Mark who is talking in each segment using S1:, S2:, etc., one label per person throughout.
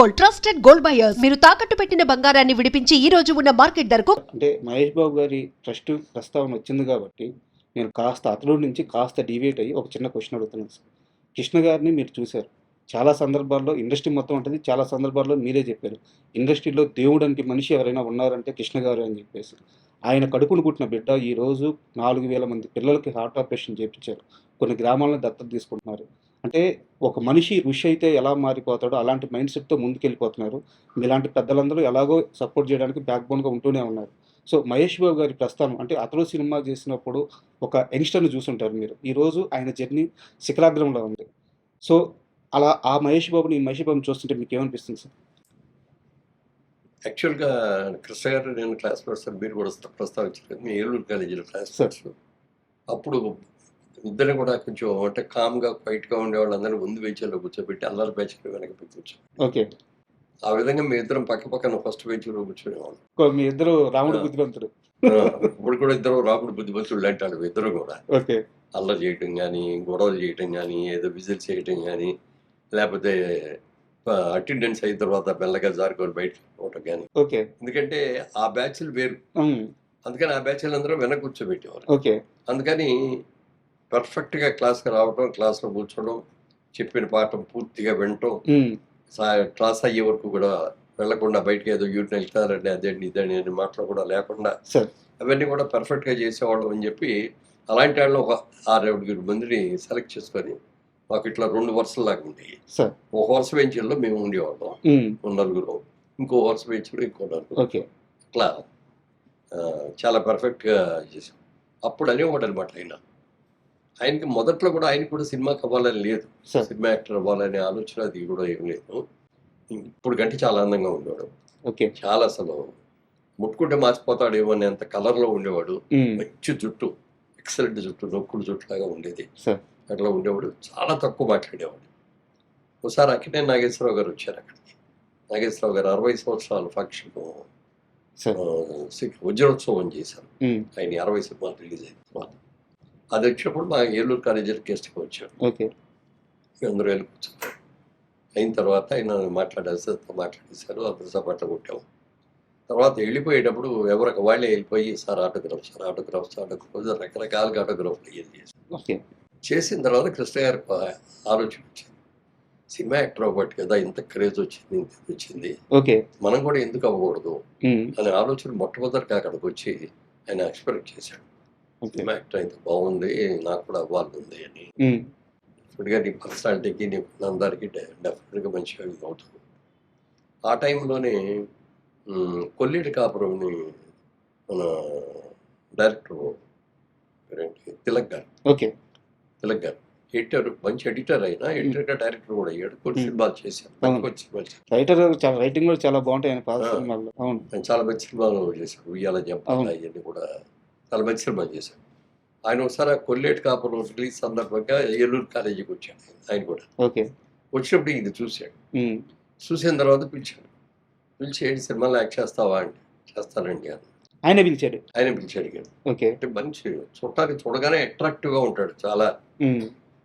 S1: Gold, trusted gold buyers. మీరు తాకట్టు పెట్టిన బంగారాన్ని విడిపించి ఈ రోజు ఉన్న మార్కెట్ ధరకు.
S2: అంటే మహేష్ బాబు గారి ట్రస్ట్ ప్రస్తావన వచ్చింది కాబట్టి నేను కాస్త అతడు నుంచి కాస్త డీవియేట్ అయ్యి ఒక చిన్న క్వశ్చన్ అడుగుతున్నాను సార్. కృష్ణ గారిని మీరు చూశారు, చాలా సందర్భాల్లో ఇండస్ట్రీ మొత్తం ఉంటుంది, చాలా సందర్భాల్లో మీరే చెప్పారు ఇండస్ట్రీలో దేవుడు అంటే మనిషి ఎవరైనా ఉన్నారంటే కృష్ణ గారు అని చెప్పేసి. ఆయన కడుపును పుట్టిన బిడ్డ ఈరోజు 4,000 మంది పిల్లలకి హార్ట్ ఆపరేషన్ చేయించారు, కొన్ని గ్రామాలను దత్తత తీసుకుంటున్నారు. అంటే ఒక మనిషి ఋషి అయితే ఎలా మారిపోతాడో అలాంటి మైండ్ సెట్తో ముందుకెళ్ళిపోతున్నారు. మీలాంటి పెద్దలందరూ ఎలాగో సపోర్ట్ చేయడానికి బ్యాక్ బోన్గా ఉంటూనే ఉన్నారు. సో మహేష్ బాబు గారి ప్రస్థానం అంటే అతడు సినిమా చేసినప్పుడు ఒక యంగ్స్టర్ని చూసుంటారు మీరు, ఈరోజు ఆయన జర్నీ శిఖరాగ్రంలో ఉంది. సో అలా ఆ మహేష్ బాబుని ఈ మహేష్ బాబుని చూస్తుంటే మీకు ఏమనిపిస్తుంది సార్?
S3: యాక్చువల్గా కృష్ణ గారు నేను క్లాస్ ప్రొఫెసర్, మీరు కూడా ప్రస్తావించారు, మీ ఏలూరు కాలేజీలో క్లాస్
S2: సార్.
S3: ప్రొఫెసర్. అప్పుడు ఇద్దరు కూడా కొంచెం అంటే కామ్గా క్వైట్గా ఉండేవాళ్ళందరూ ముందు బెంచ్లో కూర్చోబెట్టి అల్లరి బెంచ్లో వెనక కూర్చోండి.
S2: ఓకే,
S3: ఆ విధంగా మీ ఇద్దరం పక్క పక్కన ఫస్ట్ బెంచ్లో కూర్చునేవాళ్ళం.
S2: మీ ఇద్దరు రాముడు బుద్ధిమంతుడు.
S3: ఇప్పుడు కూడా ఇద్దరు రాముడు బుద్ధిమంతులు అంటాడు. ఇద్దరు కూడా
S2: ఓకే,
S3: అల్లరి చేయటం కానీ, గొడవలు చేయటం కానీ, ఏదో విజిల్స్ చేయటం కానీ, లేకపోతే అటెండెన్స్ అయిన తర్వాత మెల్లగా జారుకొని బయటకు పోవటం కానీ.
S2: ఓకే,
S3: ఎందుకంటే ఆ బ్యాచ్లు వేరు, అందుకని ఆ బ్యాచ్లు అందరూ వెనక కూర్చోబెట్టేవారు.
S2: ఓకే,
S3: అందుకని పర్ఫెక్ట్గా క్లాస్కి రావటం, క్లాస్లో కూర్చోవడం, చెప్పిన పాఠం పూర్తిగా వినటం, క్లాస్ అయ్యే వరకు కూడా వెళ్లకుండా బయటకి ఏదో యూరిన్ వెళ్తారండి అదేంటి ఇదండి అని మాటలు కూడా లేకుండా అవన్నీ కూడా పర్ఫెక్ట్గా చేసేవాళ్ళం అని చెప్పి అలాంటి వాళ్ళు ఒక 6-7 మందిని సెలెక్ట్ చేసుకొని మాకు ఇట్లా 2 వరుసలాగా ఉండేవి. ఒక వరుస బెంచీల్లో మేము ఉండేవాళ్ళం నలుగురు, ఇంకో వరుస బెంచ్లో ఇంకో నలుగురు, ఇట్లా చాలా పర్ఫెక్ట్గా చేసాం. అప్పుడు అనేవాడు అనమాట ఆయనకి మొదట్లో కూడా ఆయనకి కూడా సినిమాకి అవ్వాలని లేదు, సినిమా యాక్టర్ అవ్వాలనే ఆలోచన అది కూడా ఏం లేదు. ఇప్పుడు కంటే చాలా అందంగా ఉండేవాడు, చాలా అసలు ముట్టుకుంటే మార్చిపోతాడేమో అని అంత కలర్లో ఉండేవాడు. మంచి జుట్టు, ఎక్సలెంట్ జుట్టు, నొక్కుడు జుట్టు లాగా ఉండేది, అట్లా ఉండేవాడు. చాలా తక్కువ మాట్లాడేవాడు. ఒకసారి అక్కినేని నాగేశ్వరరావు గారు వచ్చారు అక్కడికి. నాగేశ్వరరావు గారు 60 సంవత్సరాల ఫంక్షన్ వజ్రోత్సవం చేశారు. ఆయన 60 సినిమాలు రిలీజ్ అయిన తర్వాత అది వచ్చినప్పుడు మా ఏలూరు కాలేజీలో గెస్ట్గా వచ్చాడు. అందరూ వెళ్ళి కూర్చున్నారు. అయిన తర్వాత ఆయన మాట్లాడేశారు, అందరూ సపాట్లు కొట్టాము. తర్వాత వెళ్ళిపోయేటప్పుడు ఎవరికి వాళ్ళే వెళ్ళిపోయి సార్ ఆటోగ్రాఫ్ రకరకాలుగా ఆటోగ్రాఫ్లు చేసిన తర్వాత కృష్ణ గారికి ఆలోచన వచ్చింది, సినిమా యాక్టర్ అవ్వబట్టి కదా ఇంత క్రేజ్ వచ్చింది, ఇంత వచ్చింది, మనం కూడా ఎందుకు అవ్వకూడదు అనే ఆలోచన మొట్టమొదటిగా అక్కడికి వచ్చి ఆయన ఎక్స్పెక్ట్ చేశాడు. సినిమా యాక్టర్ అయితే బాగుంది, నాకు కూడా అవ్వాలి ఉంది అని. ఇప్పుడుగా నీ పర్సనాలిటీకి నీ అందరికీ డెఫినెట్గా మంచిగా అవుతుంది. ఆ టైంలోనే కొల్లేటి కాపురంని మన డైరెక్టర్ తిలక్ గారు ఎడిటర్, మంచి ఎడిటర్ అయినా ఎడిటర్గా డైరెక్టర్ కూడా అయ్యాడు. కొన్ని సినిమాలు చేశాడు,
S2: రైటింగ్ కూడా చాలా బాగుంటాయి.
S3: ఆయన చాలా మంచి సినిమాలు చేశాడు, ఉయ్యాల జంపాల ఇవన్నీ కూడా చాలా మంచి సినిమాలు చేశాడు. ఆయన ఒకసారి కొల్లేటి కాపురం రిలీజ్ సందర్భంగా ఏలూరు కాలేజీకి వచ్చాడు ఆయన కూడా. వచ్చినప్పుడు ఇది చూశాడు, చూసిన తర్వాత పిలిచి ఏంటి సినిమాలో యాక్ట్ చేస్తావా అంటే చేస్తానండి అని ఆయన పిలిచాడు అంటే మంచి చూడటానికి చూడగానే అట్రాక్టివ్గా ఉంటాడు చాలా.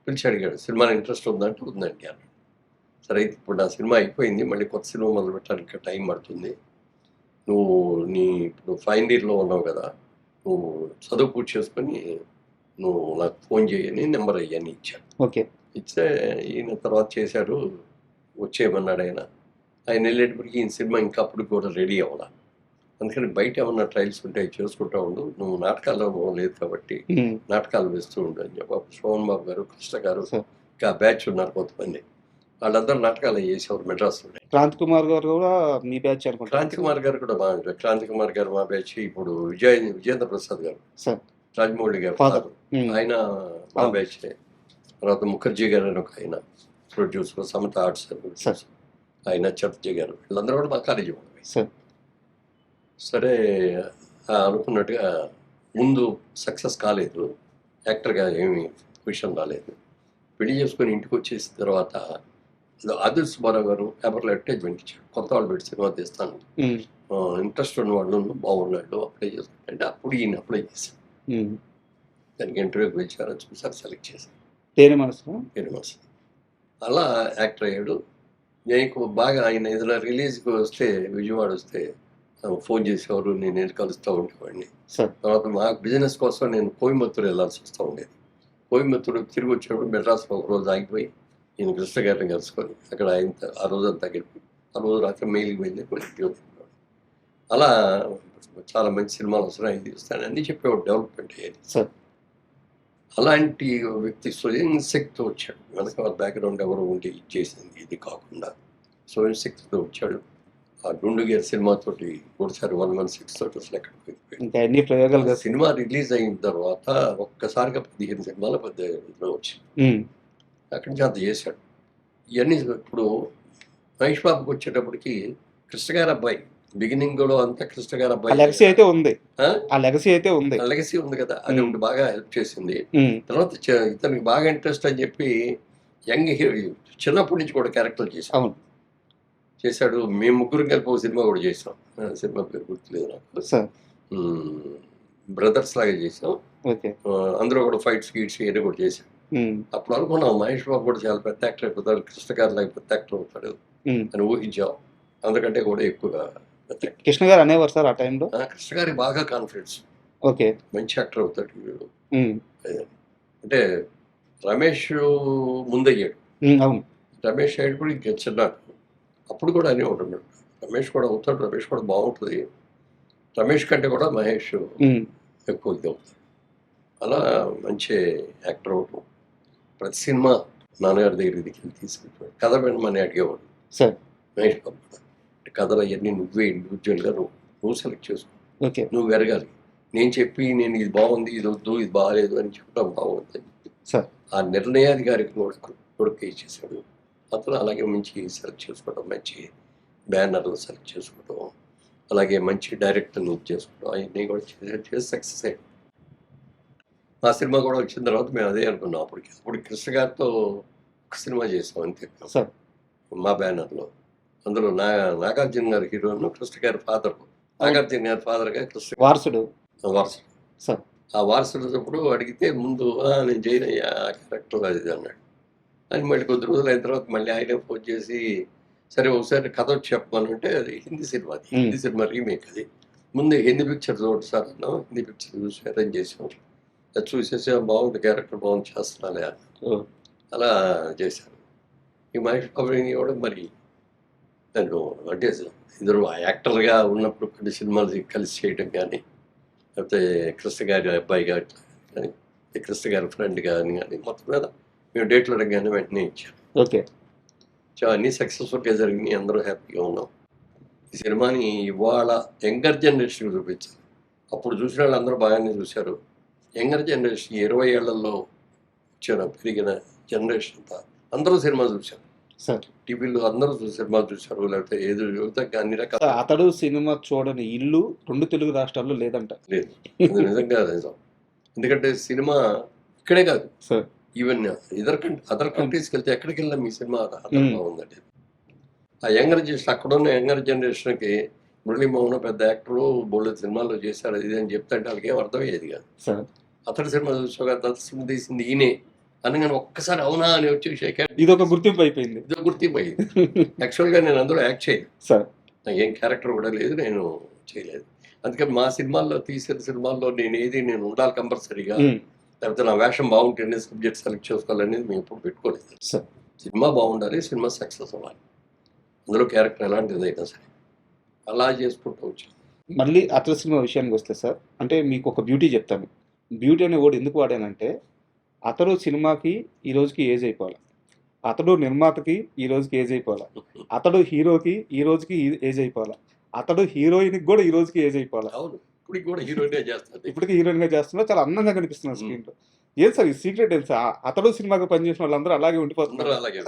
S3: పిలిచి అడిగాడు సినిమాలో ఇంట్రెస్ట్ ఉందంటే ఉందండి అన్నాడు. సరే అయితే ఇప్పుడు నా సినిమా అయిపోయింది, మళ్ళీ కొత్త సినిమా మొదలు పెట్టడానికి టైం పడుతుంది, నువ్వు ఇప్పుడు ఫైనల్ ఇయర్లో ఉన్నావు కదా, నువ్వు చదువు పూర్తి చేసుకొని నువ్వు నాకు ఫోన్ చేయని నెంబర్ అయ్యని ఇచ్చాను. ఇచ్చే ఈయన తర్వాత చేశాడు, వచ్చేయమన్నాడు ఆయన. ఆయన వెళ్ళేటప్పటికి ఈయన సినిమా ఇంకా అప్పుడు కూడా రెడీ అవ్వాలా, అందుకని బయట ఏమన్నా ట్రయల్స్ ఉంటాయి చేసుకుంటా ఉండు, నువ్వు నాటకాల్లో లేదు కాబట్టి నాటకాలు వేస్తూ ఉండు అని చెప్పి సోమన్ బాబు గారు, కృష్ణ గారు, ఇంకా బ్యాచ్ ఉన్నారు కొంతమంది, వాళ్ళందరూ నాటకాలు చేసేవారు మెడ్రాస్లో.
S2: క్రాంతి కుమార్ గారు కూడా మీ బ్యాచ్?
S3: క్రాంతి కుమార్ గారు కూడా బాగా, క్రాంతి కుమార్ గారు మా బ్యాచ్. ఇప్పుడు విజయేంద్ర ప్రసాద్ గారు, రాజమౌళి గారు ఆయన మా బ్యాచ్. తర్వాత ముఖర్జీ గారు అని ఒక ఆయన ప్రొడ్యూసర్, సమత ఆర్ట్స్ ఆయన, చటర్జీ గారు, వీళ్ళందరూ కూడా మా కాలేజీ వాళ్ళు. సరే అనుకున్నట్టుగా ముందు సక్సెస్ కాలేదు, యాక్టర్గా ఏమి విషయం రాలేదు. పెళ్లి చేసుకొని ఇంటికి వచ్చేసిన తర్వాత ఆదిల్ సుబ్బారావు గారు పేపర్లో అడ్వర్టైజ్మెంట్ ఇచ్చాడు, కొత్త వాళ్ళు పెట్టి సినిమా తీస్తాను, ఇంట్రెస్ట్ ఉన్న వాళ్ళు బాగున్నాడు అప్లై చేసుకుంటే, అప్పుడు ఈయన అప్లై చేశాను. దానికి ఇంటర్వ్యూకి పిలిచారు, చూసారు, సెలెక్ట్ చేశారు.
S2: పేరు మనసు
S3: అలా యాక్టర్ అయ్యాడు. నేను బాగా ఆయన ఏదైనా రిలీజ్కి వస్తే విజయవాడ వస్తే ఫోన్ చేసేవారు, నేను వెళ్ళి కలుస్తూ ఉండేవాడిని.
S2: సార్
S3: తర్వాత మా బిజినెస్ కోసం నేను కోయంబత్తూరు వెళ్ళాల్సి వస్తూ ఉండేది. కోయంబత్తూరు తిరిగి వచ్చినప్పుడు మెడ్రాస్లో ఒక రోజు ఆగిపోయి నేను కృష్ణ గారిని కలుసుకొని అక్కడ ఆయన ఆ రోజంతా గడిపి ఆ రోజు రాత్రి మెయిల్కి వెళ్ళి అలా చాలా మంచి సినిమాలు వస్తున్నాయి, ఇది వస్తాయని అన్నీ చెప్పేవాడు, డెవలప్మెంట్ అయ్యేది.
S2: సార్
S3: అలాంటి వ్యక్తి స్వయం శక్తితో వచ్చాడు. వెనక వాళ్ళ బ్యాక్గ్రౌండ్ ఎవరు ఉండి చేసింది ఇది కాకుండా స్వయం శక్తితో వచ్చాడు. ఆ గుండుగేర్ సినిమాతోటి ఒకసారి 116 తోటి అసలు ఎక్కడికి వెళ్ళిపోయాడు.
S2: ఇంకా అన్ని ప్రయోగాలు
S3: ఆ
S2: కదా.
S3: సినిమా రిలీజ్ అయిన తర్వాత ఒక్కసారిగా 15 సినిమాలు 18 వచ్చింది.
S2: ఉమ్,
S3: అక్కడి నుంచి అంత చేశాడు. ఇవన్నీ ఇప్పుడు మహేష్ బాబుకి వచ్చేటప్పటికి కృష్ణ గారి అబ్బాయి బిగినింగ్ కూడా అంతా కృష్ణ గారి
S2: ఆ
S3: అబ్బాయి
S2: లెగసీ అయితే ఉంది.
S3: ఆ?
S2: ఆ లెగసీ అయితే ఉంది.
S3: లెగసీ ఉంది కదా, అది ఒకటి బాగా హెల్ప్ చేసింది.
S2: ఉమ్,
S3: తర్వాత ఇతనికి బాగా ఇంట్రెస్ట్ అని చెప్పి యంగ్ హీరో చిన్నప్పటి నుంచి కూడా క్యారెక్టర్
S2: అవును
S3: చేశాడు. మేము ముగ్గురు కలిపి ఒక సినిమా కూడా చేసాం, సినిమా పేరు గుర్తులేదు నాకు.
S2: సార్.
S3: బ్రదర్స్ లాగా చేసాం.
S2: ఓకే.
S3: అందులో కూడా ఫైట్స్ గీట్స్ ఇవన్నీ కూడా చేశాం.
S2: ఉమ్,
S3: అప్పుడు అనుకున్నాం మహేష్ బాబు కూడా చాలా పెద్ద యాక్టర్ అయిపోతాడు, కృష్ణ గారు లాగా పెద్ద యాక్టర్ అవుతాడు
S2: ఉమ్.
S3: అని ఊహించాం. అందుకంటే కూడా ఎక్కువగా పెద్ద actor.
S2: కృష్ణ గారు అనేవారు సార్ ఆ టైంలో.
S3: కృష్ణ గారి బాగా కాన్ఫిడెన్స్,
S2: ఓకే.
S3: మంచి యాక్టర్ అవుతాడు వీడు.
S2: ఉమ్,
S3: అంటే రమేష్ ముందయ్యాడు,
S2: ఉమ్, అవును
S3: రమేష్ అయ్యాడు కూడా ఇంకా చిన్నాడు. అప్పుడు కూడా అని ఉంటాడు, రమేష్ కూడా అవుతాడు, రమేష్ కూడా బాగుంటుంది, రమేష్ కంటే కూడా మహేష్
S2: ఉమ్,
S3: ఎక్కువ ఇది అవుతాడు. అలా మంచి యాక్టర్ అవటం. ప్రతి సినిమా నాన్నగారి దగ్గరికి వెళ్ళి తీసుకెళ్ళిపోయాడు. కథ వినమని అడిగేవాడు
S2: సార్.
S3: మహేష్ బాబు కూడా. కథలు అవన్నీ నువ్వే ఇండివిజువల్గా నువ్వు సెలెక్ట్ చేసుకో,
S2: ఓకే.
S3: నువ్వు ఎరగాలి. నేను చెప్పి నేను ఇది బాగుంది ఇది వద్దు ఇది బాగాలేదు అని చెప్పడం బాగుంది.
S2: సార్.
S3: ఆ నిర్ణయాధికారికి కూడా కొడుకు ఇచ్చేసాడు. అతను అలాగే మంచి సెలెక్ట్ చేసుకోవడం, మంచి బ్యానర్లు సెలెక్ట్ చేసుకోవడం, అలాగే మంచి డైరెక్టర్ని చేసుకోవడం, అవన్నీ కూడా చేసి సక్సెస్ అయ్యాడు. ఆ సినిమా కూడా వచ్చిన తర్వాత మేము అదే అనుకున్నాం. అప్పుడు కృష్ణ గారితో ఒక సినిమా చేసాం అంతే
S2: సార్.
S3: మా బ్యానర్లో. అందులో నాగార్జున గారి హీరోను, కృష్ణ గారి ఫాదర్, నాగార్జున గారి ఫాదర్గా కృష్ణ
S2: వారసుడు.
S3: వారసుడు.
S2: సార్.
S3: ఆ వారసుడు అడిగితే ముందు నేను చేయనయ్యా ఆ క్యారెక్టర్ అది అన్నాడు. అని మళ్ళీ కొద్ది రోజులు అయిన తర్వాత మళ్ళీ ఆయనే ఫోన్ చేసి సరే ఒకసారి కథ వచ్చి చెప్పమనంటే అది హిందీ సినిమా, అది హిందీ సినిమా రీమేక్. అది ముందు హిందీ పిక్చర్ చూడండి సార్ అన్నాం. హిందీ పిక్చర్ చూసి అరేంజ్ చేసాం. అది చూసేసి బాగుంది, క్యారెక్టర్ బాగుంది, చేస్తున్నాలే
S2: ఓ,
S3: అలా చేశాను. ఈ మహేష్ బాబుని కూడా మరి నేను అంటే ఇద్దరు యాక్టర్గా ఉన్నప్పుడు కొన్ని సినిమాలు కలిసి చేయడం కానీ, లేకపోతే కృష్ణ గారి అబ్బాయి కానీ కృష్ణ గారి ఫ్రెండ్ కానీ మొత్తం మీద మేము డేట్లు అడగగానే వెంటనే ఇచ్చాను.
S2: ఓకే.
S3: అన్నీ సక్సెస్ఫుల్గా జరిగినాయి, అందరూ హ్యాపీగా ఉన్నాం. ఈ సినిమాని ఇవాళ యంగర్ జనరేషన్ చూపించారు. అప్పుడు చూసిన వాళ్ళు అందరూ బాగానే చూశారు. యంగర్ జనరేషన్ 20 ఏళ్లలో వచ్చిన పెరిగిన జనరేషన్ అంతా అందరూ సినిమా చూశారు.
S2: సార్.
S3: టీవీలో అందరూ సినిమా చూశారు, లేకపోతే ఏదో యువతకి అన్ని రకాల
S2: అతడు సినిమా చూడని ఇల్లు 2 తెలుగు రాష్ట్రాల్లో లేదంట.
S3: లేదు. అది నిజంగా నిజం. ఎందుకంటే సినిమా ఇక్కడే కాదు,
S2: సార్.
S3: ఈవెన్ అదర్ కంట్రీస్కి వెళ్తే ఎక్కడికి వెళ్ళినా మీ సినిమా అర్థంగా ఉందండి. ఆ యంగర్ జనరేషన్, అక్కడున్న యంగర్ జనరేషన్కి మురళీమోహన్ పెద్ద యాక్టరు, బోల్డ్ సినిమాల్లో చేశారు ఇది అని చెప్తే వాళ్ళకి ఏం అర్థమయ్యేది కాదు.
S2: సార్.
S3: అతడి సినిమా చూసుకోగా సినిమా తీసింది ఈయనే అనగానే ఒక్కసారి అవునా అని వచ్చి
S2: ఇది ఒక గుర్తింపు అయిపోయింది.
S3: ఇది గుర్తింపు అయ్యింది. యాక్చువల్గా నేను అందులో యాక్ట్ చేయను,
S2: సార్.
S3: నాకు ఏం క్యారెక్టర్ కూడా లేదు, నేను చేయలేదు. అందుకని మా సినిమాల్లో తీసిన సినిమాల్లో నేను ఉండాలి కంపల్సరీగా, లేకపోతే నా వేషం బాగుంటేనే సబ్జెక్ట్ సెలెక్ట్ చేసుకోవాలనేది మేము ఎప్పుడు పెట్టుకోలేదు.
S2: సార్.
S3: సినిమా బాగుండాలి, సినిమా సక్సెస్ అవ్వాలి, అందులో క్యారెక్టర్ ఎలాంటిది అయినా సరే అలా చేసుకుంటూ వచ్చాను.
S2: మళ్ళీ అతడు సినిమా విషయానికి వస్తే సార్, అంటే మీకు ఒక బ్యూటీ చెప్తాను. బ్యూటీ అనే వర్డ్ ఎందుకు వాడానంటే, అతడు సినిమాకి ఈ రోజుకి ఏజ్ అయిపోవాలి, అతడు నిర్మాతకి ఈ రోజుకి ఏజ్ అయిపోవాలి, అతడు హీరోకి ఈ రోజుకి ఏజ్ అయిపోవాలి, అతడు హీరోయిన్కి కూడా ఈ రోజుకి ఏజ్ అయిపోవాలి.
S3: అవును, ఇప్పటికి కూడా హీరోయిన్గా చేస్తాను.
S2: ఇప్పటికీ హీరోయిన్గా చేస్తున్నా, చాలా అందంగా కనిపిస్తున్నారు స్క్రీన్లో. ఏం సార్ ఈ సీక్రెట్ ఏం సార్? అతడు సినిమాకి పనిచేసిన వాళ్ళందరూ అలాగే ఉండిపోతున్నారు.
S3: అలాగే